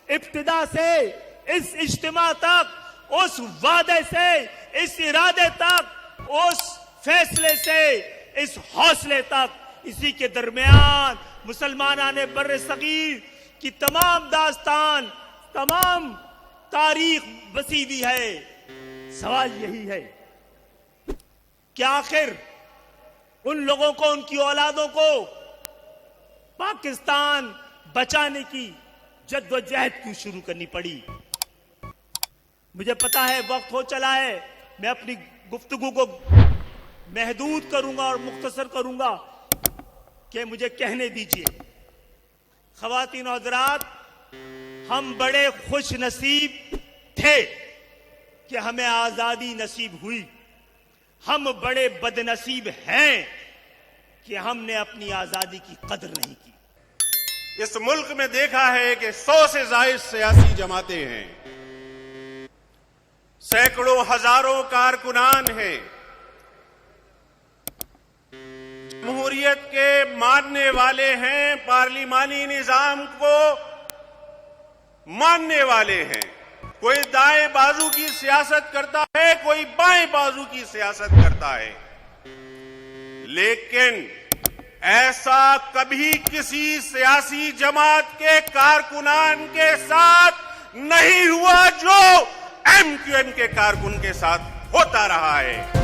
ابتدا سے اس اجتماع تک، اس وعدے سے، اس ارادے تک، اس فیصلے سے، اس حوصلے تک، اسی کے درمیان مسلمانان بر صغیر کی تمام داستان، تمام تاریخ بسی ہوئی ہے۔ سوال یہی ہے کہ آخر ان لوگوں کو، ان کی اولادوں کو پاکستان بچانے کی جدوجہد کیوں شروع کرنی پڑی؟ مجھے پتا ہے وقت ہو چلا ہے، میں اپنی گفتگو کو محدود کروں گا اور مختصر کروں گا کہ مجھے کہنے دیجئے۔ خواتین و حضرات، ہم بڑے خوش نصیب تھے کہ ہمیں آزادی نصیب ہوئی، ہم بڑے بد نصیب ہیں کہ ہم نے اپنی آزادی کی قدر نہیں کی۔ اس ملک میں دیکھا ہے کہ 100 سے زائد سیاسی جماعتیں ہیں، سینکڑوں ہزاروں کارکنان ہیں، جمہوریت کے ماننے والے ہیں، پارلیمانی نظام کو ماننے والے ہیں۔ کوئی دائیں بازو کی سیاست کرتا ہے، کوئی بائیں بازو کی سیاست کرتا ہے، لیکن ایسا کبھی کسی سیاسی جماعت کے کارکنان کے ساتھ نہیں ہوا جو ایم کیو ایم کے کارکن کے ساتھ ہوتا رہا ہے۔